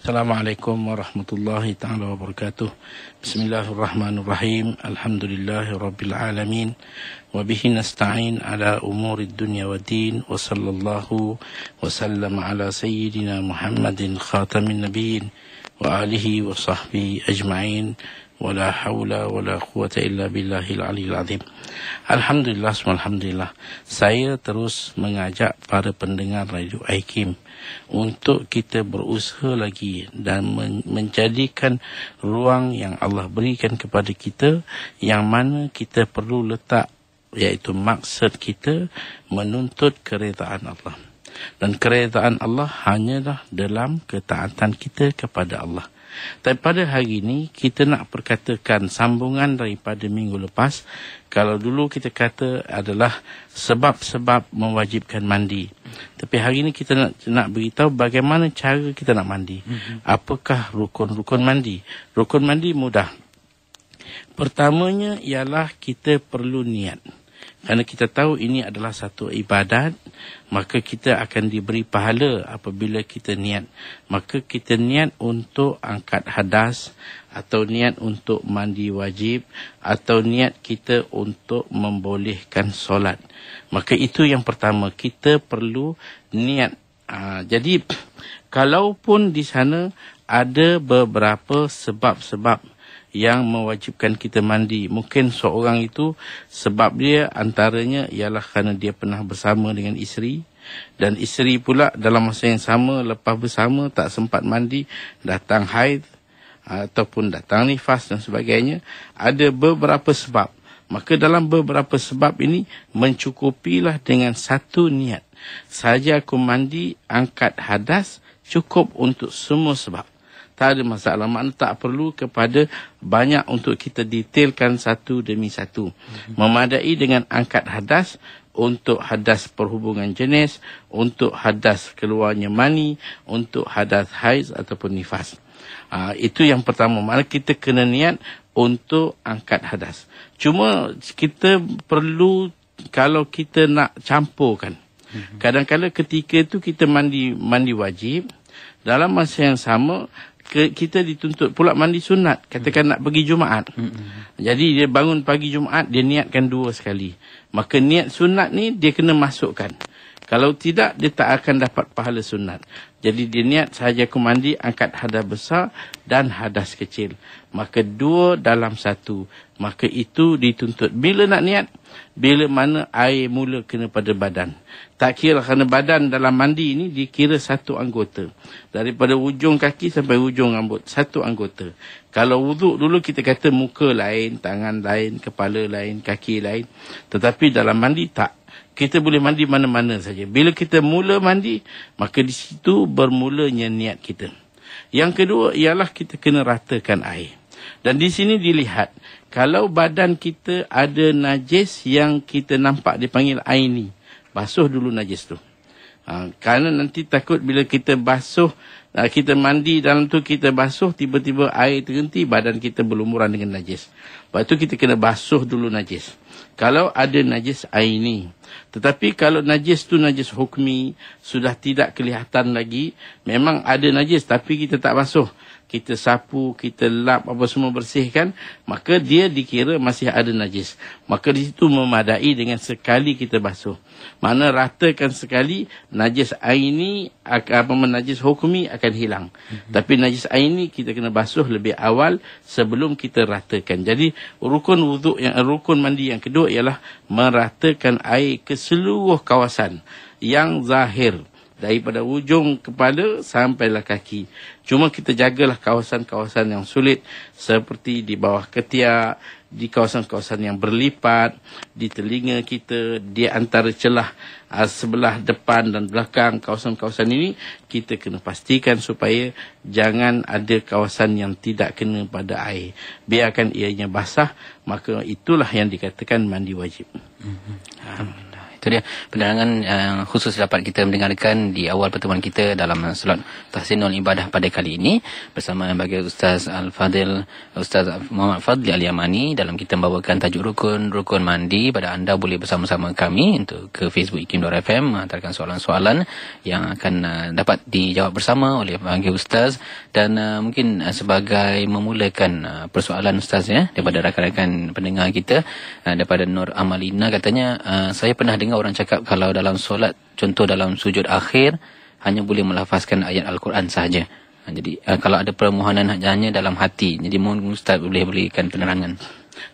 Assalamualaikum warahmatullahi taala wabarakatuh. Bismillahirrahmanirrahim. Alhamdulillahirabbil alamin wa bihi nasta'in ala umurid dunya waddin wa sallallahu wa sallam ala sayyidina Muhammadin khatamin nabiyyin wa alihi wa sahbihi ajma'in. Wala haula wala quwata illa billahil aliyil azim. Alhamdulillah, alhamdulillah. Saya terus mengajak para pendengar Radio IKIM untuk kita berusaha lagi dan menjadikan ruang yang Allah berikan kepada kita, yang mana kita perlu letak, iaitu maksud kita menuntut keredaan Allah. Dan keredaan Allah hanyalah dalam ketaatan kita kepada Allah. Tapi pada hari ini kita nak perkatakan sambungan daripada minggu lepas. Kalau dulu kita kata adalah sebab-sebab mewajibkan mandi. Tapi hari ini kita nak beritahu bagaimana cara kita nak mandi. Apakah rukun-rukun mandi? Rukun mandi mudah. Pertamanya ialah kita perlu niat. Kerana kita tahu ini adalah satu ibadat, maka kita akan diberi pahala apabila kita niat. Maka kita niat untuk angkat hadas, atau niat untuk mandi wajib, atau niat kita untuk membolehkan solat. Maka itu yang pertama, kita perlu niat. Jadi, kalaupun di sana ada beberapa sebab-sebab yang mewajibkan kita mandi. Mungkin seorang itu sebab dia antaranya ialah kerana dia pernah bersama dengan isteri, dan isteri pula dalam masa yang sama lepas bersama tak sempat mandi, datang haid ataupun datang nifas dan sebagainya. Ada beberapa sebab. Maka dalam beberapa sebab ini mencukupilah dengan satu niat. Saja aku mandi, angkat hadas, cukup untuk semua sebab. Tak ada masalah. Maknanya tak perlu kepada banyak untuk kita detailkan satu demi satu. Memadai dengan angkat hadas untuk hadas perhubungan jenis, untuk hadas keluarnya mani, untuk hadas haid ataupun nifas. Itu yang pertama. Maknanya kita kena niat untuk angkat hadas. Cuma kita perlu, kalau kita nak campurkan. Kadang-kadang ketika itu kita mandi wajib, dalam masa yang sama kita dituntut pula mandi sunat. Katakan nak pergi Jumaat. Jadi dia bangun pagi Jumaat, dia niatkan dua sekali. Maka niat sunat ni dia kena masukkan. Kalau tidak, dia tak akan dapat pahala sunat. Jadi dia niat sahaja aku mandi, angkat hadas besar dan hadas kecil. Maka dua dalam satu. Maka itu dituntut. Bila nak niat? Bila mana air mula kena pada badan. Tak kira kerana badan dalam mandi ini dikira satu anggota. Daripada ujung kaki sampai ujung rambut. Satu anggota. Kalau wuduk dulu kita kata muka lain, tangan lain, kepala lain, kaki lain. Tetapi dalam mandi tak. Kita boleh mandi mana-mana saja. Bila kita mula mandi, maka di situ bermulanya niat kita. Yang kedua ialah kita kena ratakan air. Dan di sini dilihat, kalau badan kita ada najis yang kita nampak dipanggil aini, basuh dulu najis tu. Kerana nanti takut bila kita basuh, kita mandi dalam tu kita basuh, tiba-tiba air terhenti, badan kita berlumuran dengan najis. Lepas tu kita kena basuh dulu najis. Kalau ada najis aini. Tetapi kalau najis tu najis hukmi, sudah tidak kelihatan lagi, memang ada najis tapi kita tak basuh. Kita sapu, kita lap, apa semua bersihkan, maka dia dikira masih ada najis. Maka di situ memadai dengan sekali kita basuh. Mana ratakan sekali, najis aini, najis hukmi akan hilang. Tapi najis aini kita kena basuh lebih awal sebelum kita ratakan. Jadi rukun mandi yang kedua ialah meratakan air ke seluruh kawasan yang zahir. Daripada ujung kepala sampailah kaki. Cuma kita jagalah kawasan-kawasan yang sulit. Seperti di bawah ketiak, di kawasan-kawasan yang berlipat, di telinga kita, di antara celah sebelah depan dan belakang. Kawasan-kawasan ini kita kena pastikan supaya jangan ada kawasan yang tidak kena pada air. Biarkan ianya basah, maka itulah yang dikatakan mandi wajib. Alhamdulillah. Itu dia penerangan yang khusus dapat kita mendengarkan di awal pertemuan kita dalam solat tahsinul ibadah pada kali ini bersama bagi Ustaz Al-Fadil, Ustaz Muhammad Fadli Al-Yamani, dalam kita membawakan tajuk rukun mandi. Pada anda boleh bersama-sama kami untuk ke Facebook IKIM.FM menghantarkan soalan-soalan yang akan dapat dijawab bersama oleh bagi Ustaz. Dan mungkin sebagai memulakan persoalan Ustaz daripada rakan-rakan pendengar kita, daripada Nur Amalina, katanya saya pernah dengar orang cakap kalau dalam solat, contoh dalam sujud akhir, hanya boleh melafazkan ayat Al-Quran sahaja. Jadi kalau ada permohonan hanya dalam hati. Jadi mohon Ustaz boleh berikan penerangan.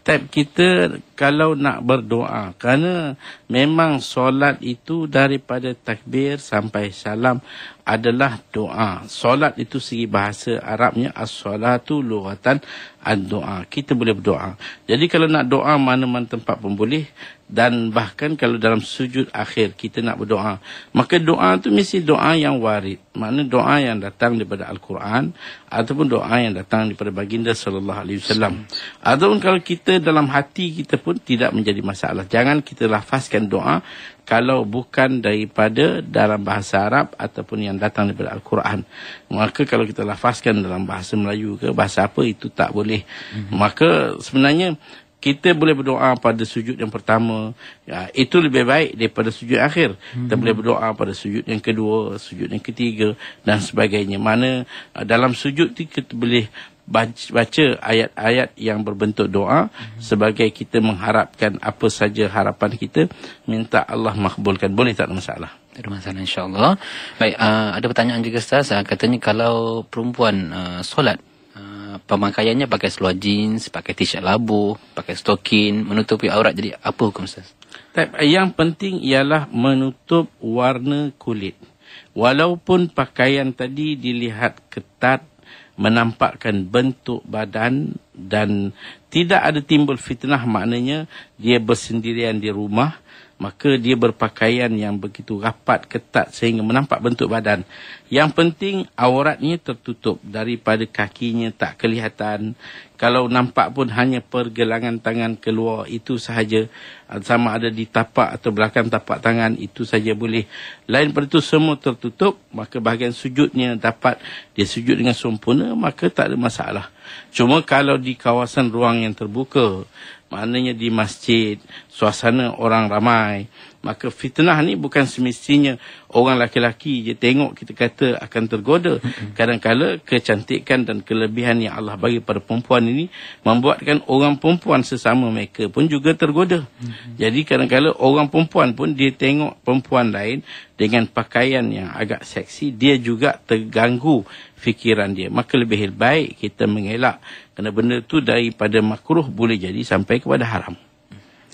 Kita kalau nak berdoa, kerana memang solat itu daripada takbir sampai salam adalah doa. Solat itu segi bahasa Arabnya as-salatu lughatan ad-doa. Kita boleh berdoa. Jadi kalau nak doa mana-mana tempat pun boleh. Dan bahkan kalau dalam sujud akhir kita nak berdoa, maka doa tu mesti doa yang warid. Maknanya doa yang datang daripada Al-Quran ataupun doa yang datang daripada baginda sallallahu alaihi wasallam. Ataupun kalau kita dalam hati kita pun tidak menjadi masalah. Jangan kita lafazkan doa kalau bukan daripada dalam bahasa Arab ataupun yang datang daripada Al-Quran. Maka kalau kita lafazkan dalam bahasa Melayu ke bahasa apa, itu tak boleh. Maka sebenarnya kita boleh berdoa pada sujud yang pertama, itu lebih baik daripada sujud akhir. Kita boleh berdoa pada sujud yang kedua, sujud yang ketiga dan sebagainya. Mana dalam sujud itu kita boleh baca ayat-ayat yang berbentuk doa sebagai kita mengharapkan apa saja harapan kita, minta Allah makbulkan. Boleh, tak ada masalah. Tak ada masalah, insya-Allah. Baik, ada pertanyaan juga Ustaz, katanya kalau perempuan solat, pemakaiannya pakai seluar jeans, pakai t-shirt labuh, pakai stokin, menutupi aurat, jadi apa hukum Ustaz? Yang penting ialah menutup warna kulit. Walaupun pakaian tadi dilihat ketat, menampakkan bentuk badan dan tidak ada timbul fitnah, maknanya dia bersendirian di rumah, maka dia berpakaian yang begitu rapat, ketat sehingga menampak bentuk badan. Yang penting auratnya tertutup, daripada kakinya tak kelihatan. Kalau nampak pun hanya pergelangan tangan keluar, itu sahaja. Sama ada di tapak atau belakang tapak tangan, itu saja boleh. Lain pada itu semua tertutup, maka bahagian sujudnya dapat dia sujud dengan sempurna, maka tak ada masalah. Cuma kalau di kawasan ruang yang terbuka, maknanya di masjid, suasana orang ramai, maka fitnah ni bukan semestinya orang laki-laki je tengok kita kata akan tergoda. Kadang-kadang kecantikan dan kelebihan yang Allah bagi pada perempuan ini membuatkan orang perempuan sesama mereka pun juga tergoda. Jadi kadang-kadang orang perempuan pun dia tengok perempuan lain dengan pakaian yang agak seksi, dia juga terganggu fikiran dia. Maka lebih baik kita mengelak, kerana benda tu daripada makruh boleh jadi sampai kepada haram.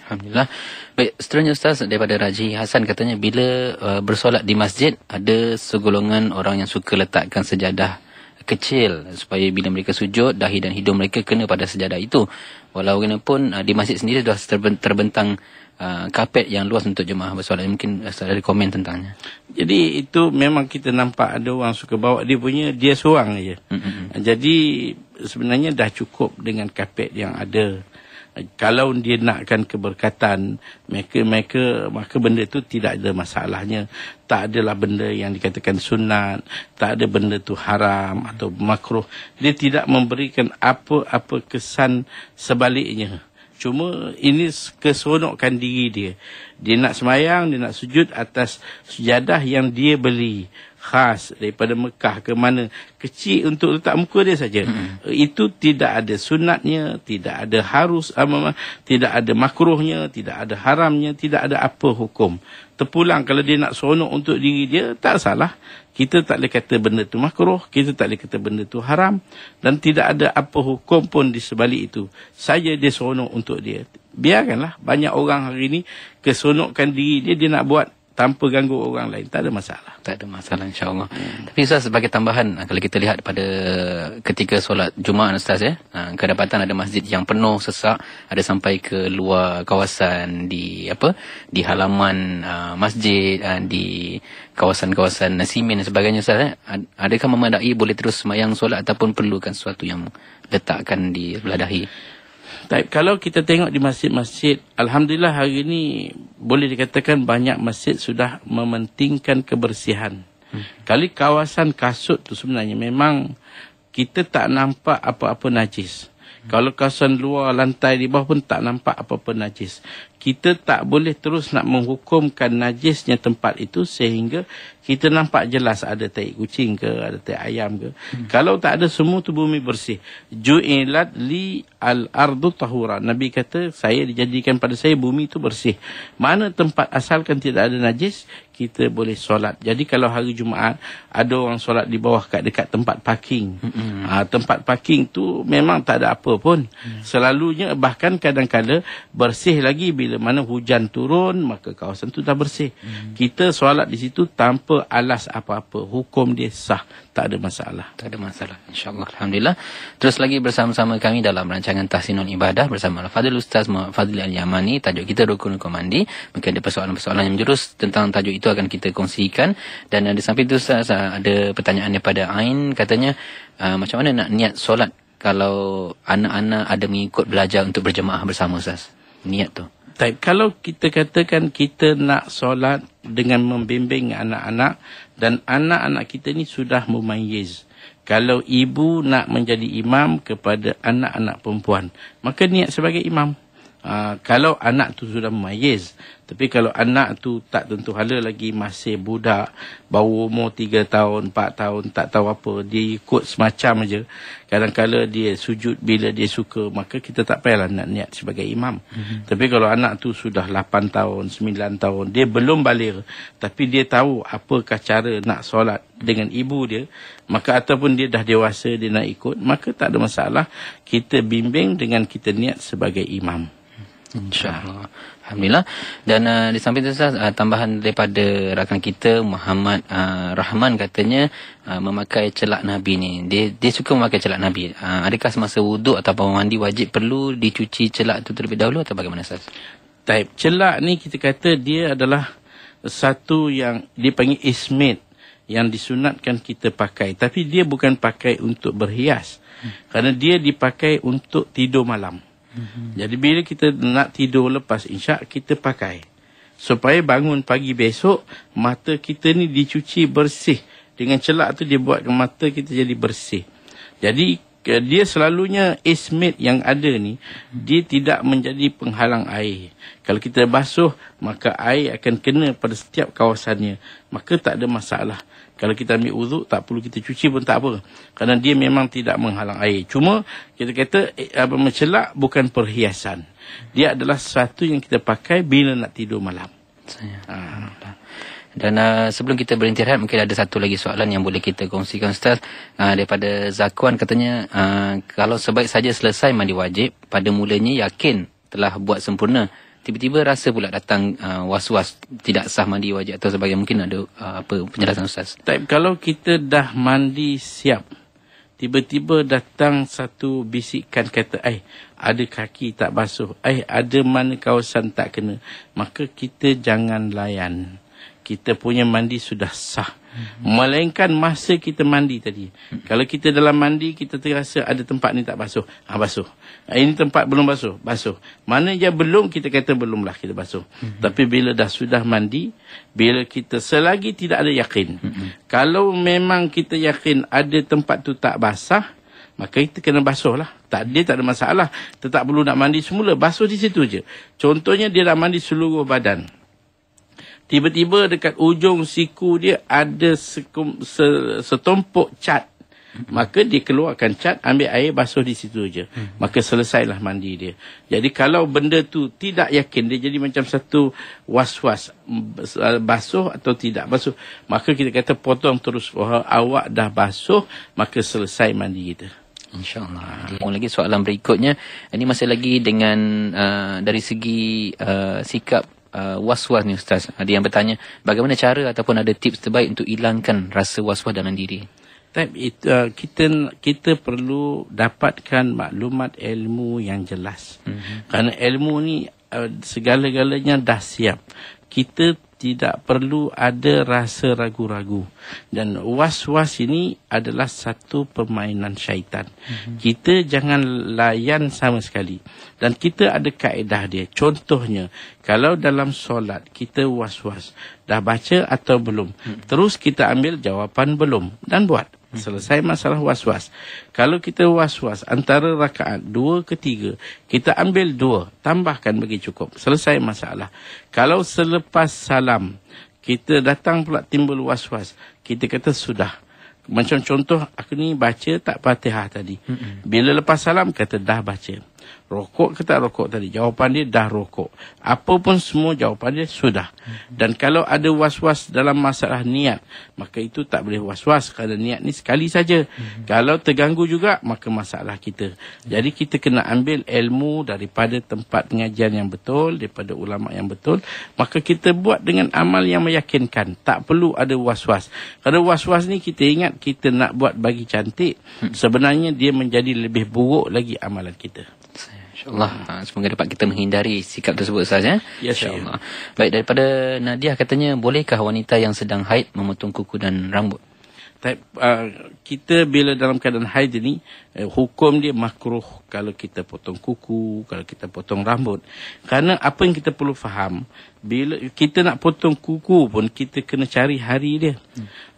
Alhamdulillah. Baik, seterusnya Ustaz, daripada Raji Hasan, katanya bila bersolat di masjid, ada segolongan orang yang suka letakkan sejadah kecil supaya bila mereka sujud, dahi dan hidung mereka kena pada sejadah itu. Walaupun di masjid sendiri sudah terbentang kapet yang luas untuk jemaah bersolat. Mungkin Ustaz ada komen tentangnya. Jadi itu memang kita nampak ada orang suka bawa dia punya, dia seorang aja. Jadi sebenarnya dah cukup dengan kapet yang ada. Kalau dia nakkan keberkatan mereka, maka benda itu tidak ada masalahnya. Tak adalah benda yang dikatakan sunat, tak ada benda itu haram atau makruh. Dia tidak memberikan apa-apa kesan sebaliknya. Cuma ini keseronokan diri dia. Dia nak semayang, dia nak sujud atas sejadah yang dia beli, khas daripada Mekah ke mana, kecil untuk letak muka dia saja. Itu tidak ada sunatnya, tidak ada harus, tidak ada makruhnya, tidak ada haramnya, tidak ada apa hukum. Terpulang kalau dia nak seronok untuk diri dia, tak salah. Kita tak boleh kata benda tu makruh, kita tak boleh kata benda tu haram, dan tidak ada apa hukum pun di sebalik itu. Saja dia seronok untuk dia. Biarkanlah, banyak orang hari ini keseronokkan diri dia, dia nak buat tanpa ganggu orang lain, tak ada masalah. Tak ada masalah, insya-Allah. Tapi Ustaz, sebagai tambahan, kalau kita lihat pada ketika solat Jumaat Ustaz kedapatan ada masjid yang penuh sesak, ada sampai ke luar kawasan di halaman masjid, di kawasan-kawasan simen dan sebagainya Ustaz. Adakah memadai boleh terus sembahyang solat ataupun perlukan sesuatu yang letakkan di sebelah dahi? Kalau kita tengok di masjid-masjid, alhamdulillah hari ini boleh dikatakan banyak masjid sudah mementingkan kebersihan. Kali kawasan kasut tu sebenarnya memang kita tak nampak apa-apa najis. Kalau kawasan luar lantai di bawah pun tak nampak apa-apa najis. Kita tak boleh terus nak menghukumkan najisnya tempat itu sehingga kita nampak jelas ada tai kucing ke, ada tai ayam ke. Kalau tak ada, semua tu bumi bersih. Ju'ilat li al-ardu tahura. Nabi kata, saya dijadikan pada saya bumi itu bersih. Mana tempat asalkan tidak ada najis, kita boleh solat. Jadi kalau hari Jumaat ada orang solat di bawah dekat tempat parking. Tempat parking tu memang tak ada apa pun. Selalunya bahkan kadang-kadang bersih lagi bila mana hujan turun, maka kawasan tu dah bersih. Kita solat di situ tanpa alas apa-apa. Hukum dia sah. Tak ada masalah. Tak ada masalah. InsyaAllah. Alhamdulillah. Terus lagi bersama-sama kami dalam rancangan Tahsinul Ibadah bersama Al-Fadhil Ustaz Muhammad Fadli Al-Yamani. Tajuk kita Rukun-Rukun Mandi. Mungkin ada persoalan-persoalan yang menjurus tentang tajuk itu akan kita kongsikan. Dan di samping itu Ustaz, ada pertanyaan daripada Ain. Katanya, macam mana nak niat solat kalau anak-anak ada mengikut belajar untuk berjemaah bersama Ustaz? Niat tu. Kalau kita katakan kita nak solat dengan membimbing anak-anak dan anak-anak kita ni sudah mumayyiz. Kalau ibu nak menjadi imam kepada anak-anak perempuan, maka niat sebagai imam. Kalau anak tu sudah mumayyiz. Tapi kalau anak tu tak tentu hala lagi, masih budak, baru umur 3 tahun, 4 tahun, tak tahu apa, dia ikut semacam aja. Kadang-kadang dia sujud bila dia suka, maka kita tak payahlah nak niat sebagai imam. Tapi kalau anak tu sudah 8 tahun, 9 tahun, dia belum baligh, tapi dia tahu apakah cara nak solat dengan ibu dia, maka ataupun dia dah dewasa, dia nak ikut, maka tak ada masalah. Kita bimbing dengan kita niat sebagai imam. InsyaAllah. Alhamdulillah. Dan di samping itu tambahan daripada rakan kita Muhammad Rahman, katanya memakai celak Nabi ni. Dia suka memakai celak Nabi. Adakah semasa wuduk ataupun mandi wajib perlu dicuci celak itu terlebih dahulu atau bagaimana Ustaz? Celak ni kita kata dia adalah satu yang dipanggil ismit, yang disunatkan kita pakai. Tapi dia bukan pakai untuk berhias. Kerana dia dipakai untuk tidur malam. Jadi bila kita nak tidur lepas isyak, kita pakai supaya bangun pagi besok mata kita ni dicuci bersih. Dengan celak tu dia buatkan mata kita jadi bersih. Jadi dia selalunya ismit yang ada ni, dia tidak menjadi penghalang air. Kalau kita basuh, maka air akan kena pada setiap kawasannya, maka tak ada masalah. Kalau kita ambil uduk, tak perlu kita cuci pun tak apa. Kerana dia memang tidak menghalang air. Cuma kita kata mencelak bukan perhiasan. Dia adalah sesuatu yang kita pakai bila nak tidur malam. Dan sebelum kita berhenti rehat, mungkin ada satu lagi soalan yang boleh kita kongsikan Ustaz. Daripada Zakwan, katanya kalau sebaik saja selesai mandi wajib, pada mulanya yakin telah buat sempurna, tiba-tiba rasa pula datang was-was tidak sah mandi wajib atau sebagainya. Mungkin ada apa penjelasan Ustaz? Kalau kita dah mandi siap, tiba-tiba datang satu bisikan kata, ada kaki tak basuh, ada mana kawasan tak kena, maka kita jangan layan. Kita punya mandi sudah sah. Melainkan masa kita mandi tadi. Kalau kita dalam mandi, kita terasa ada tempat ni tak basuh. Basuh. Ini tempat belum basuh. Basuh. Mana je belum, kita kata belumlah kita basuh. Tapi bila dah sudah mandi, bila kita selagi tidak ada yakin. Kalau memang kita yakin ada tempat tu tak basah, maka kita kena basuh lah. Dia tak ada masalah. Kita tak perlu nak mandi semula. Basuh di situ je. Contohnya dia dah mandi seluruh badan. Tiba-tiba dekat ujung siku dia ada setumpuk cat. Maka dia keluarkan cat, ambil air, basuh di situ je. Maka selesailah mandi dia. Jadi kalau benda tu tidak yakin, dia jadi macam satu was-was, basuh atau tidak basuh, maka kita kata potong terus. Awak dah basuh, maka selesai mandi kita. InsyaAllah. Lagi soalan berikutnya, ini masih lagi dengan dari segi sikap was-was ni Ustaz. Ada yang bertanya, bagaimana cara ataupun ada tips terbaik untuk hilangkan rasa was-was dalam diri? Kita perlu dapatkan maklumat ilmu yang jelas. Kerana ilmu ni segala-galanya dah siap. Kita tidak perlu ada rasa ragu-ragu. Dan was-was ini adalah satu permainan syaitan. Kita jangan layan sama sekali. Dan kita ada kaedah dia. Contohnya, kalau dalam solat kita was-was, dah baca atau belum? Terus kita ambil jawapan belum dan buat. Selesai masalah was-was. Kalau kita was-was antara rakaat 2 ke 3, kita ambil 2, tambahkan bagi cukup. Selesai masalah. Kalau selepas salam, kita datang pula timbul was-was, kita kata sudah. Macam contoh, aku ni baca tak Fatihah tadi. Bila lepas salam, kata dah baca. Rokok ke tak rokok tadi? Jawapan dia dah rokok. Apa pun semua jawapan dia sudah. Dan kalau ada was-was dalam masalah niat, maka itu tak boleh was-was kerana niat ni sekali saja. Kalau terganggu juga, maka masalah kita. Jadi kita kena ambil ilmu daripada tempat pengajian yang betul, daripada ulama yang betul. Maka kita buat dengan amal yang meyakinkan. Tak perlu ada was-was. Kerana was-was ni kita ingat kita nak buat bagi cantik. Sebenarnya dia menjadi lebih buruk lagi amalan kita. InsyaAllah. Semoga dapat kita menghindari sikap tersebut, Ustaz, ya? Ya, InsyaAllah. Baik, daripada Nadia katanya, bolehkah wanita yang sedang haid memotong kuku dan rambut? Kita bila dalam keadaan haid ni, hukum dia makruh kalau kita potong kuku, kalau kita potong rambut. Kerana apa yang kita perlu faham, bila kita nak potong kuku pun, kita kena cari hari dia.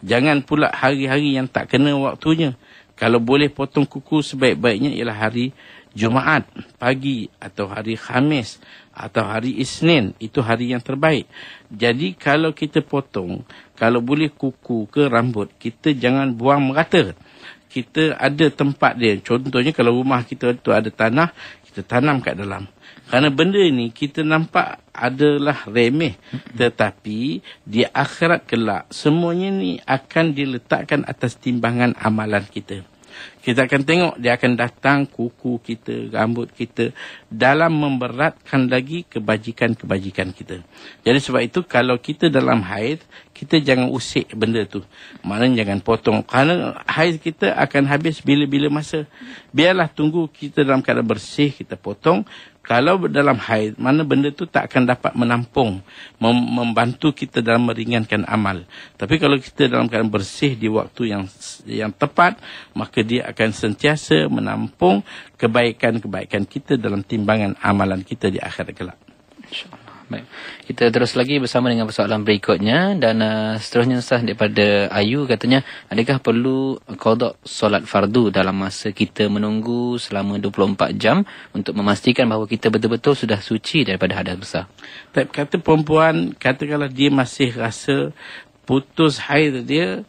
Jangan pula hari-hari yang tak kena waktunya. Kalau boleh potong kuku, sebaik-baiknya ialah hari Jumaat pagi atau hari Khamis atau hari Isnin. Itu hari yang terbaik. Jadi kalau kita potong, kalau boleh kuku ke rambut, kita jangan buang merata. Kita ada tempat dia. Contohnya kalau rumah kita tu ada tanah, kita tanam kat dalam. Kerana benda ni kita nampak adalah remeh. Tetapi di akhirat kelak, semuanya ni akan diletakkan atas timbangan amalan kita. Kita akan tengok dia akan datang kuku kita, rambut kita dalam memberatkan lagi kebajikan-kebajikan kita. Jadi sebab itu kalau kita dalam haid, kita jangan usik benda tu. Maknanya jangan potong. Kerana haid kita akan habis bila-bila masa. Biarlah tunggu kita dalam keadaan bersih, kita potong. Kalau dalam haid, mana benda tu tak akan dapat menampung, membantu kita dalam meringankan amal. Tapi kalau kita dalam keadaan bersih di waktu yang tepat, maka dia akan sentiasa menampung kebaikan-kebaikan kita dalam timbangan amalan kita di akhirat kelak. InsyaAllah. Baik. Kita terus lagi bersama dengan persoalan berikutnya. Dan seterusnya, Ustaz, daripada Ayu katanya, adakah perlu qada solat fardu dalam masa kita menunggu selama 24 jam untuk memastikan bahawa kita betul-betul sudah suci daripada hadas besar? Tapi kata perempuan, katakanlah dia masih rasa putus haid dia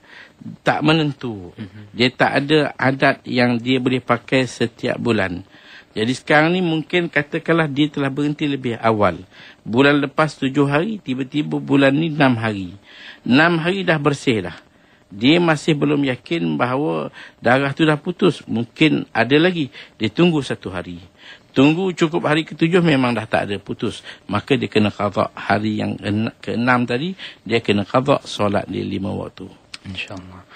tak menentu. Dia tak ada adat yang dia boleh pakai setiap bulan. Jadi sekarang ni mungkin katakanlah dia telah berhenti lebih awal. Bulan lepas 7 hari, tiba-tiba bulan ni 6 hari. 6 hari dah bersih dah. Dia masih belum yakin bahawa darah tu dah putus. Mungkin ada lagi. Dia tunggu 1 hari. Tunggu cukup hari ke-7 memang dah tak ada putus. Maka dia kena qada hari yang ke-6 tadi. Dia kena qada solat dia 5 waktu. InsyaAllah.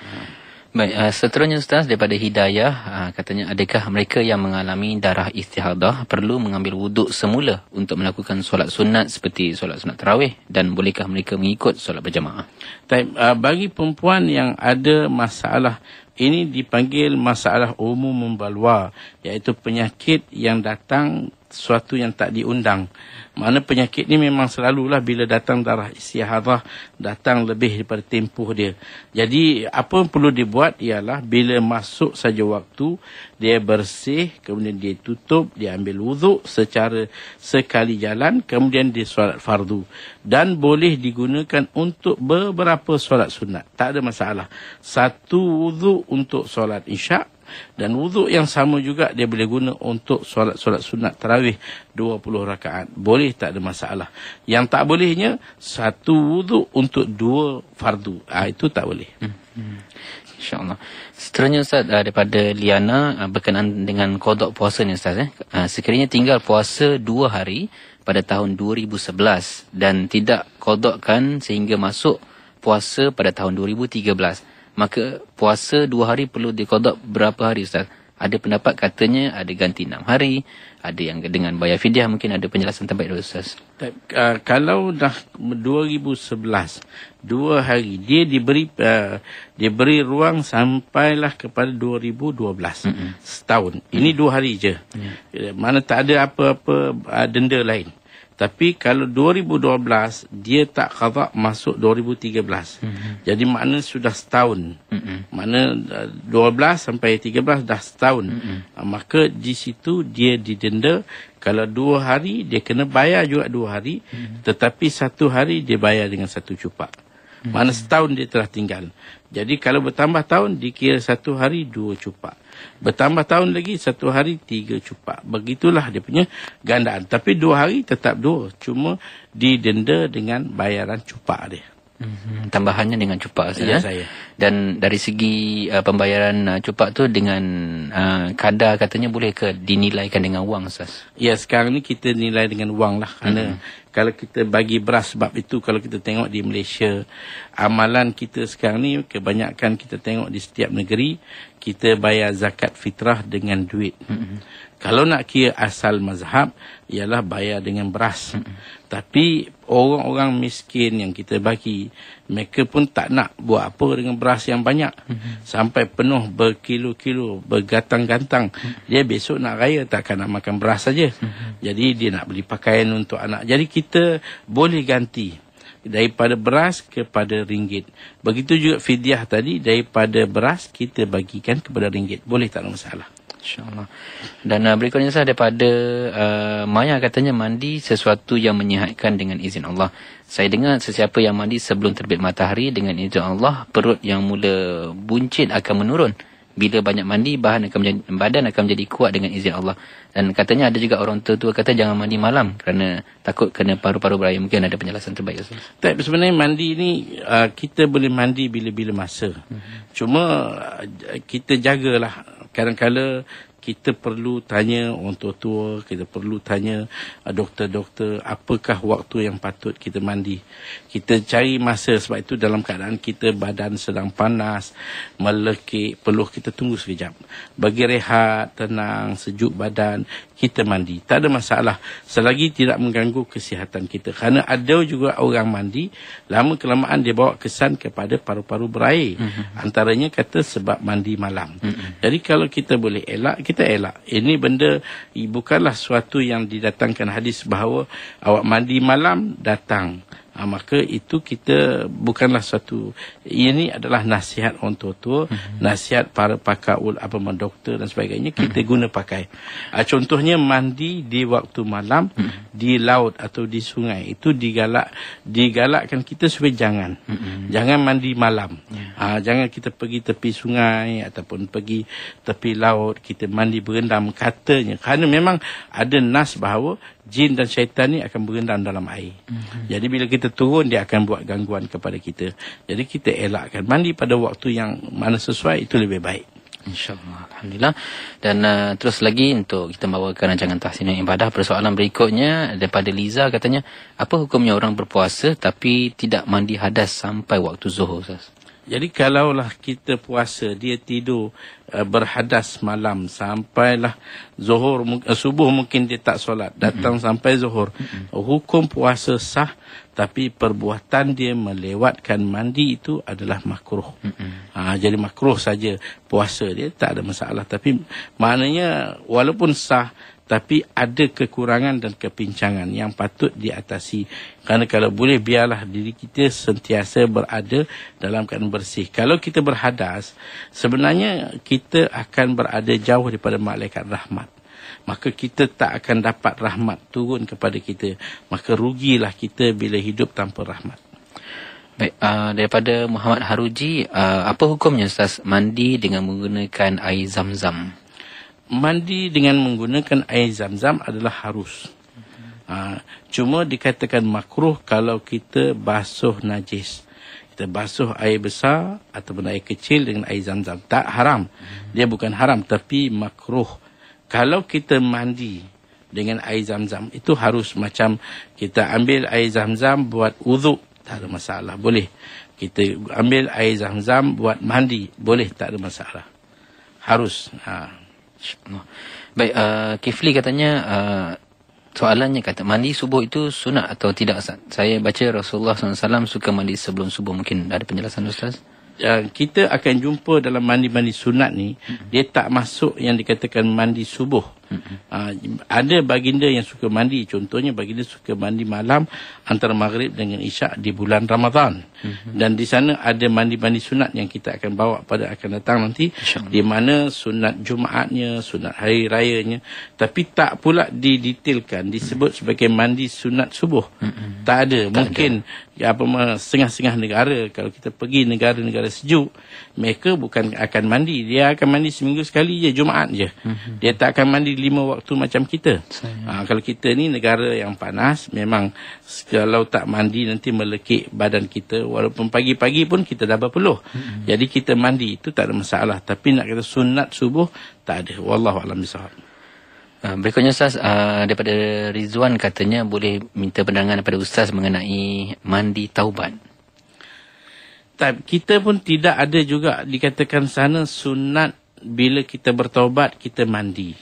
Baik, seterusnya, Ustaz, daripada Hidayah, katanya, adakah mereka yang mengalami darah istihadah perlu mengambil wuduk semula untuk melakukan solat sunat seperti solat sunat tarawih, dan bolehkah mereka mengikut solat berjamaah? Bagi perempuan yang ada masalah, ini dipanggil masalah umum membalwa, iaitu penyakit yang datang sesuatu yang tak diundang. Mana penyakit ni memang selalulah bila datang darah istihadah, datang lebih daripada tempoh dia. Jadi apa yang perlu dibuat ialah bila masuk saja waktu, dia bersih, kemudian dia tutup, dia ambil wuduk secara sekali jalan, kemudian dia solat fardu. Dan boleh digunakan untuk beberapa solat sunat. Tak ada masalah. Satu wuduk untuk solat isyak, dan wuduk yang sama juga dia boleh guna untuk solat-solat sunat tarawih 20 rakaat. Boleh, tak ada masalah. Yang tak bolehnya, satu wuduk untuk 2 fardu. Itu tak boleh. InsyaAllah. Seterusnya, Ustaz, daripada Liana, berkenaan dengan qada puasa ni, Ustaz. Sekiranya tinggal puasa 2 hari pada tahun 2011 dan tidak qadakan sehingga masuk puasa pada tahun 2013. Maka puasa 2 hari perlu diqada berapa hari, Ustaz? Ada pendapat katanya ada ganti 6 hari, ada yang dengan bayar fidyah. Mungkin ada penjelasan terbaik dulu Ustaz. Kalau dah 2011 2 hari dia diberi ruang sampailah kepada 2012 setahun. Ini 2 hari je. Mana tak ada apa-apa denda lain. Tapi kalau 2012 dia tak qada masuk 2013. Jadi makna sudah setahun. Makna 12 sampai 13 dah setahun. Maka di situ dia didenda. Kalau 2 hari dia kena bayar juga 2 hari, tetapi 1 hari dia bayar dengan 1 cupak. Makna setahun dia telah tinggal. Jadi kalau bertambah tahun dikira 1 hari 2 cupak. Bertambah tahun lagi 1 hari 3 cupak. Begitulah dia punya gandaan. Tapi 2 hari tetap 2. Cuma didenda dengan bayaran cupak dia. Tambahannya dengan cupak saja. Saya. Dan dari segi pembayaran cupak tu dengan kadar katanya boleh ke dinilaikan dengan wang Ustaz? Ya, sekarang ni kita nilai dengan wang lah. Kerana kalau kita bagi beras, sebab itu kalau kita tengok di Malaysia, amalan kita sekarang ni kebanyakan kita tengok di setiap negeri, kita bayar zakat fitrah dengan duit. Kalau nak kira asal mazhab, ialah bayar dengan beras. Tapi orang-orang miskin yang kita bagi, mereka pun tak nak buat apa dengan beras yang banyak. Sampai penuh berkilo-kilo, bergatang-gantang. Dia besok nak raya takkan nak makan beras saja. Jadi dia nak beli pakaian untuk anak. Jadi kita boleh ganti daripada beras kepada ringgit. Begitu juga fidyah tadi, daripada beras kita bagikan kepada ringgit. Boleh, tak ada masalah. InsyaAllah. Dan berikutnya saya daripada Maya katanya mandi sesuatu yang menyihatkan dengan izin Allah. Saya dengar sesiapa yang mandi sebelum terbit matahari dengan izin Allah, perut yang mula buncit akan menurun. Bila banyak mandi, badan akan menjadi kuat dengan izin Allah. Dan katanya ada juga orang tua kata jangan mandi malam kerana takut kena paru-paru beraya. Mungkin ada penjelasan terbaik Ustaz. Tak, sebenarnya mandi ni kita boleh mandi bila-bila masa. Cuma kita jagalah. Kadang-kadang kita perlu tanya orang tua-tua, kita perlu tanya doktor-doktor, apakah waktu yang patut kita mandi. Kita cari masa, sebab itu dalam keadaan kita badan sedang panas, melekit, perlu kita tunggu sekejap. Bagi rehat, tenang, sejuk badan, kita mandi. Tak ada masalah, selagi tidak mengganggu kesihatan kita. Kerana ada juga orang mandi, lama-kelamaan dia bawa kesan kepada paru-paru berair. Antaranya kata sebab mandi malam. Jadi kalau kita boleh elak, kita elak. Ini benda bukanlah suatu yang didatangkan hadis bahawa awak mandi malam datang. Maka itu kita bukanlah suatu, ini adalah nasihat orang tua-tua, nasihat para pakar doktor dan sebagainya, kita guna pakai. Contohnya mandi di waktu malam di laut atau di sungai, itu digalakkan kita supaya jangan mandi malam. Jangan kita pergi tepi sungai ataupun pergi tepi laut, kita mandi berendam katanya. Kerana memang ada nas bahawa jin dan syaitan ni akan berendam dalam air. Jadi bila kita turun, dia akan buat gangguan kepada kita. Jadi kita elakkan mandi pada waktu yang mana sesuai, itu lebih baik. InsyaAllah. Alhamdulillah. Dan terus lagi untuk kita bawakan rancangan tahsinul ibadah. Persoalan berikutnya daripada Liza katanya, apa hukumnya orang berpuasa tapi tidak mandi hadas sampai waktu zuhur Ustaz? Jadi kalaulah kita puasa, dia tidur berhadas malam sampailah zuhur, subuh mungkin dia tak solat, datang sampai zuhur. Hukum puasa sah, tapi perbuatan dia melewatkan mandi itu adalah makruh. Jadi makruh saja puasa dia, tak ada masalah. Tapi maknanya walaupun sah, tapi ada kekurangan dan kepincangan yang patut diatasi. Kerana kalau boleh, biarlah diri kita sentiasa berada dalam keadaan bersih. Kalau kita berhadas, sebenarnya kita akan berada jauh daripada malaikat rahmat. Maka kita tak akan dapat rahmat turun kepada kita. Maka rugilah kita bila hidup tanpa rahmat. Baik, daripada Muhammad Haruji, apa hukumnya Ustaz mandi dengan menggunakan air zam-zam? Mandi dengan menggunakan air zam-zam adalah harus. Cuma dikatakan makruh kalau kita basuh najis. Kita basuh air besar ataupun air kecil dengan air zam-zam. Tak haram. Dia bukan haram, tapi makruh. Kalau kita mandi dengan air zam-zam, itu harus. Macam kita ambil air zam-zam buat wuduk, tak ada masalah. Boleh. Kita ambil air zam-zam buat mandi, boleh, tak ada masalah. Harus. InsyaAllah. Baik, Kifli katanya, soalannya kata mandi subuh itu sunat atau tidak, Ustaz? Saya baca Rasulullah SAW suka mandi sebelum subuh. Mungkin ada penjelasan, Ustaz? Kita akan jumpa dalam mandi-mandi sunat ni, dia tak masuk yang dikatakan mandi subuh. Ada baginda yang suka mandi, contohnya baginda suka mandi malam antara maghrib dengan isyak di bulan Ramadan. Dan di sana ada mandi-mandi sunat yang kita akan bawa pada akan datang nanti, di mana sunat Jumaatnya, sunat hari rayanya, tapi tak pula didetailkan, disebut sebagai mandi sunat subuh. Tak ada. Mungkin setengah-setengah negara, kalau kita pergi negara-negara sejuk, mereka bukan akan mandi, dia akan mandi seminggu sekali je, Jumaat je. Dia tak akan mandi 5 waktu macam kita. Kalau kita ni negara yang panas, memang kalau tak mandi nanti melekit badan kita, walaupun pagi-pagi pun kita dah berpeluh. Jadi kita mandi itu tak ada masalah, tapi nak kata sunat subuh tak ada. Wallahu a'lam bishawab. Berikutnya, Ustaz, daripada Rizwan katanya boleh minta pandangan daripada Ustaz mengenai mandi taubat. Kita pun tidak ada juga dikatakan sana sunat bila kita bertaubat kita mandi.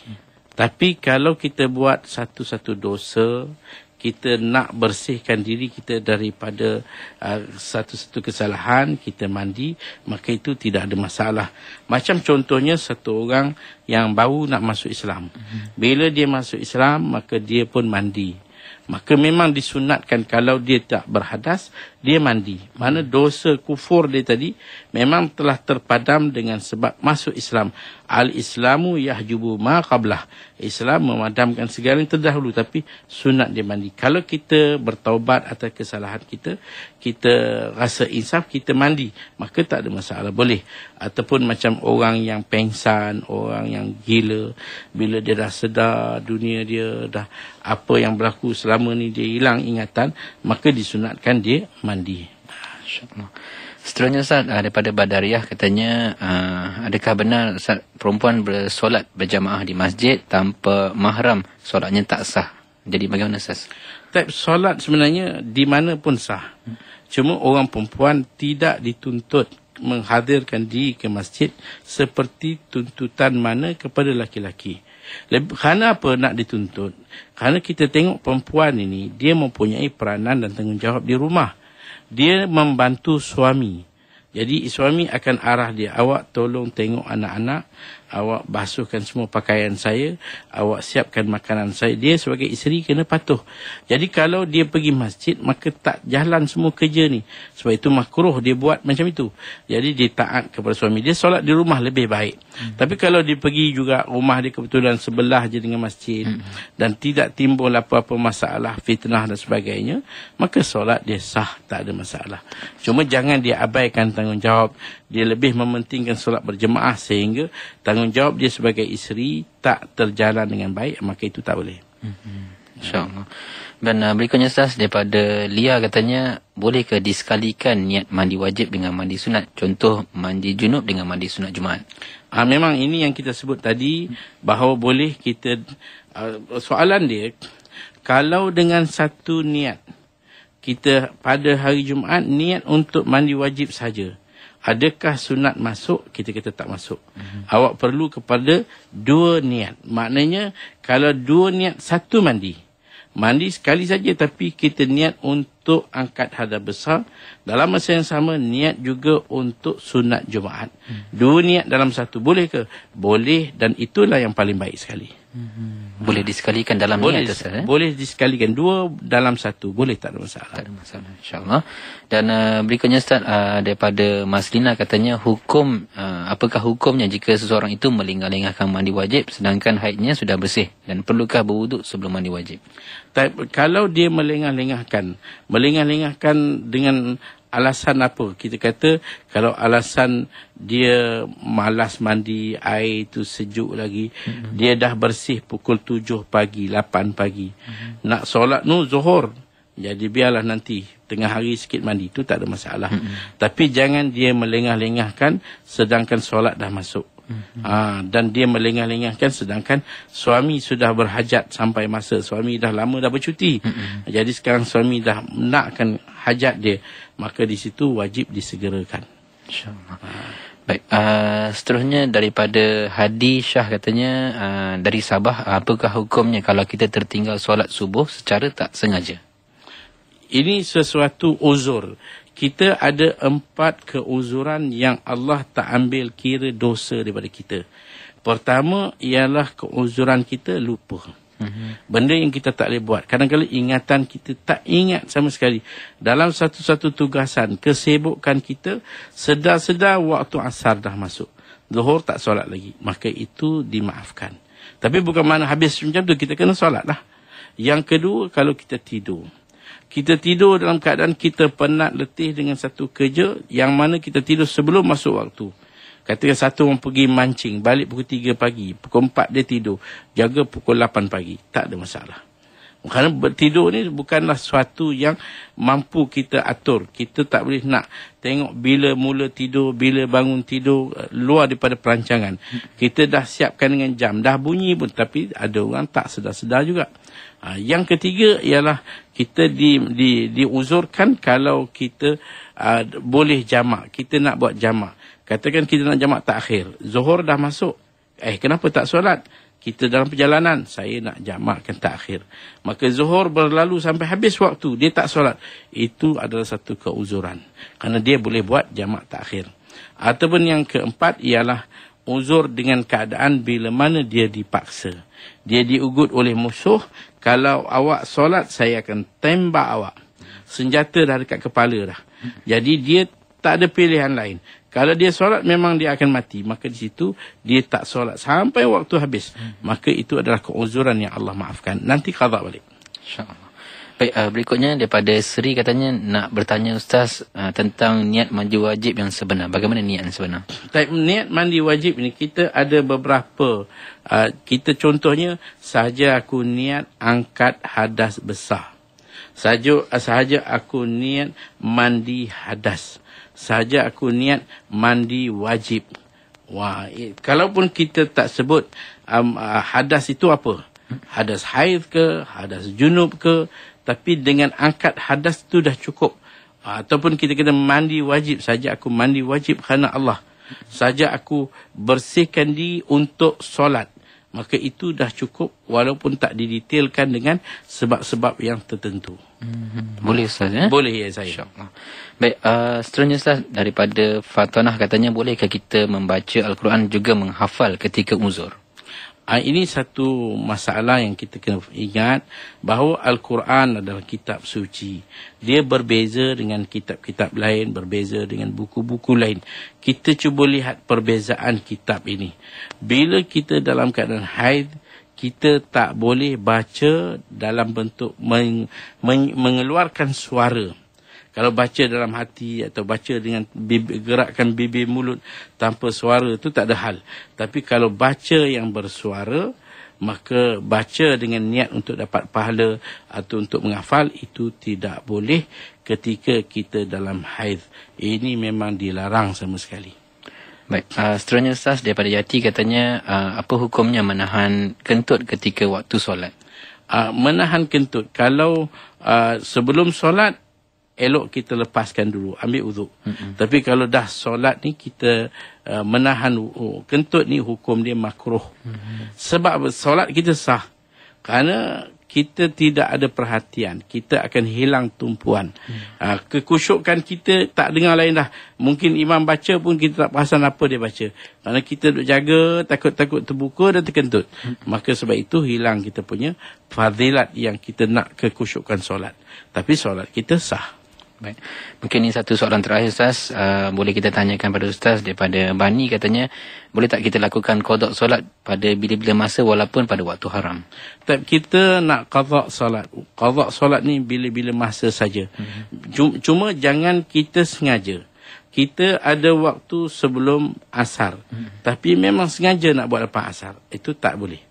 Tapi kalau kita buat satu-satu dosa, kita nak bersihkan diri kita daripada satu-satu kesalahan, kita mandi, maka itu tidak ada masalah. Macam contohnya satu orang yang baru nak masuk Islam. Bila dia masuk Islam, maka dia pun mandi. Maka memang disunatkan kalau dia tak berhadas, dia mandi. Mana dosa kufur dia tadi memang telah terpadam dengan sebab masuk Islam. Al-Islamu yahjubu ma qablah. Islam memadamkan segala yang terdahulu, tapi sunat dia mandi. Kalau kita bertaubat atas kesalahan kita, kita rasa insaf, kita mandi, maka tak ada masalah, boleh. Ataupun macam orang yang pengsan, orang yang gila, bila dia dah sedar dunia dia, dah apa yang berlaku selama ni dia hilang ingatan, maka disunatkan dia mandi. InsyaAllah. Seterusnya, Ustaz, daripada Badariah katanya, adakah benar, Ustaz, perempuan bersolat berjamaah di masjid tanpa mahram, solatnya tak sah? Jadi bagaimana, Ustaz? Solat sebenarnya di mana pun sah. Cuma orang perempuan tidak dituntut menghadirkan diri ke masjid seperti tuntutan mana kepada laki-laki. Kerana apa nak dituntut? Kerana kita tengok perempuan ini, dia mempunyai peranan dan tanggungjawab di rumah. Dia membantu suami. Jadi suami akan arah dia, awak tolong tengok anak-anak, awak basuhkan semua pakaian saya, awak siapkan makanan saya. Dia sebagai isteri kena patuh. Jadi kalau dia pergi masjid, maka tak jalan semua kerja ni. Sebab itu makruh dia buat macam itu. Jadi dia taat kepada suami. Dia solat di rumah lebih baik. Tapi kalau dia pergi juga, rumah dia kebetulan sebelah je dengan masjid, dan tidak timbul apa-apa masalah, fitnah dan sebagainya, maka solat dia sah, tak ada masalah. Cuma jangan dia abaikan tanggungjawab. Dia lebih mementingkan solat berjemaah sehingga tanggungjawab dia sebagai isteri tak terjalan dengan baik, maka itu tak boleh. InsyaAllah. Dan berikutnya, Ustaz, daripada Lia katanya, boleh ke disekalikan niat mandi wajib dengan mandi sunat? Contoh, mandi junub dengan mandi sunat Jumaat. Memang ini yang kita sebut tadi, bahawa boleh kita, soalan dia, kalau dengan satu niat, kita pada hari Jumaat niat untuk mandi wajib saja, adakah sunat masuk? Kita kata tak masuk. Awak perlu kepada dua niat. Maknanya kalau dua niat, satu mandi sekali saja, tapi kita niat untuk angkat hadas besar, dalam masa yang sama niat juga untuk sunat Jumaat. Dua niat dalam satu, boleh ke? Boleh, dan itulah yang paling baik sekali. Boleh disekalikan dalam boleh, niat, Ustaz? Boleh disekalikan, dua dalam satu, boleh, tak ada masalah. Tak ada masalah, insyaAllah. Dan berikutnya, Ustaz, daripada Mas Lina katanya, apakah hukumnya jika seseorang itu melengah-lengahkan mandi wajib sedangkan haidnya sudah bersih, dan perlukah berwuduk sebelum mandi wajib? Kalau dia melengah-lengahkan dengan alasan apa? Kita kata kalau alasan dia malas mandi, air itu sejuk lagi, dia dah bersih pukul 7 pagi, 8 pagi, nak solat Zuhur, jadi biarlah nanti tengah hari sikit mandi, itu tak ada masalah. Tapi jangan dia melengah-lengahkan sedangkan solat dah masuk. Dan dia melengah-lengahkan sedangkan suami sudah berhajat sampai masa, suami dah lama dah bercuti, jadi sekarang suami dah nakkan hajat dia, maka di situ wajib disegerakan. InsyaAllah. Baik, seterusnya daripada Hadi Shah katanya dari Sabah, apakah hukumnya kalau kita tertinggal solat subuh secara tak sengaja? Ini sesuatu uzur. Kita ada 4 keuzuran yang Allah tak ambil kira dosa daripada kita. Pertama ialah keuzuran kita lupa. Benda yang kita tak boleh buat. Kadang-kadang ingatan kita tak ingat sama sekali. Dalam satu-satu tugasan, kesibukan kita, sedar-sedar waktu asar dah masuk. Zuhur tak solat lagi. Maka itu dimaafkan. Tapi bukan mana habis macam tu, kita kena solat lah. Yang kedua, kalau kita tidur. Kita tidur dalam keadaan kita penat, letih dengan satu kerja, yang mana kita tidur sebelum masuk waktu. Katakan satu orang pergi mancing, balik pukul 3 pagi, pukul 4 dia tidur, jaga pukul 8 pagi. Tak ada masalah. Kerana bertidur ni bukanlah sesuatu yang mampu kita atur. Kita tak boleh nak tengok bila mula tidur, bila bangun tidur, luar daripada perancangan. Kita dah siapkan dengan jam, dah bunyi pun, tapi ada orang tak sedar-sedar juga. Yang ketiga ialah kita diuzurkan kalau kita boleh jamak. Kita nak buat jamak. Katakan kita nak jamak takhir. Zuhur dah masuk. Kenapa tak solat? Kita dalam perjalanan. Saya nak jamakkan takhir. Maka zuhur berlalu sampai habis waktu. Dia tak solat. Itu adalah satu keuzuran. Kerana dia boleh buat jamak takhir. Ataupun yang keempat ialah uzur dengan keadaan bila mana dia dipaksa. Dia diugut oleh musuh. Kalau awak solat, saya akan tembak awak. Senjata dah dekat kepala dah. Jadi dia tak ada pilihan lain. Kalau dia solat, memang dia akan mati. Maka di situ, dia tak solat sampai waktu habis. Maka itu adalah keuzuran yang Allah maafkan. Nanti qada balik. InsyaAllah. Baik, berikutnya daripada Seri katanya nak bertanya Ustaz tentang niat mandi wajib yang sebenar. Bagaimana niat yang sebenar? Niat mandi wajib ni, kita ada beberapa. Kita contohnya, sahaja aku niat angkat hadas besar. Sahaja aku niat mandi hadas. Sahaja aku niat mandi wajib. Kalaupun kita tak sebut hadas itu apa? Hadas haid ke? Hadas junub ke? Tapi dengan angkat hadas itu dah cukup. Ataupun kita kena mandi wajib. Sahaja aku mandi wajib kerana Allah. Sahaja aku bersihkan diri untuk solat. Maka itu dah cukup walaupun tak didetailkan dengan sebab-sebab yang tertentu. Boleh Ustaz ya? Boleh ya saya. InsyaAllah. Baik, seterusnya Ustaz daripada Fatonah katanya, bolehkah kita membaca Al-Quran juga menghafal ketika uzur? Ini satu masalah yang kita kena ingat, bahawa Al-Quran adalah kitab suci. Dia berbeza dengan kitab-kitab lain, berbeza dengan buku-buku lain. Kita cuba lihat perbezaan kitab ini. Bila kita dalam keadaan haid, kita tak boleh baca dalam bentuk mengeluarkan suara. Kalau baca dalam hati atau baca dengan gerakkan bibir mulut tanpa suara, itu tak ada hal. Tapi kalau baca yang bersuara, maka baca dengan niat untuk dapat pahala atau untuk menghafal, itu tidak boleh ketika kita dalam haid. Ini memang dilarang sama sekali. Baik, seterusnya Ustaz daripada Yati katanya, apa hukumnya menahan kentut ketika waktu solat? Menahan kentut, kalau sebelum solat, elok kita lepaskan dulu, ambil uduk. Tapi kalau dah solat ni, kita menahan kentut ni, hukum dia makruh. Sebab solat kita sah. Kerana kita tidak ada perhatian, kita akan hilang tumpuan. Kekusyukan kita tak dengar lain dah. Mungkin imam baca pun kita tak perasan apa dia baca. Kerana kita duk jaga, takut-takut terbuka dan terkentut. Maka sebab itu hilang kita punya fadilat yang kita nak, kekusyukan solat. Tapi solat kita sah. Baik. Mungkin ini satu soalan terakhir Ustaz. Boleh kita tanyakan pada Ustaz daripada Bani katanya, boleh tak kita lakukan qada solat pada bila-bila masa walaupun pada waktu haram? Tak, kita nak qada solat. Qada solat ni bila-bila masa saja. Cuma jangan kita sengaja. Kita ada waktu sebelum asar. Tapi memang sengaja nak buat lepas asar. Itu tak boleh.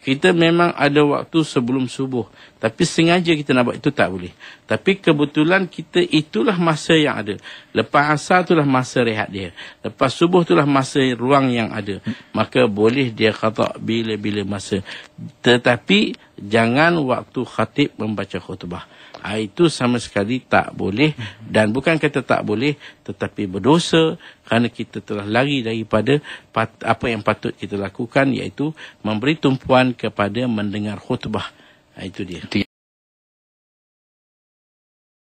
Kita memang ada waktu sebelum subuh. Tapi sengaja kita nak buat, itu tak boleh. Tapi kebetulan kita itulah masa yang ada. Lepas asar itulah masa rehat dia. Lepas subuh itulah masa ruang yang ada. Maka boleh dia qada bila-bila masa. Tetapi jangan waktu khatib membaca khutbah. Itu sama sekali tak boleh, dan bukan kata tak boleh tetapi berdosa, kerana kita telah lari daripada apa yang patut kita lakukan, iaitu memberi tumpuan kepada mendengar khutbah. Itu dia.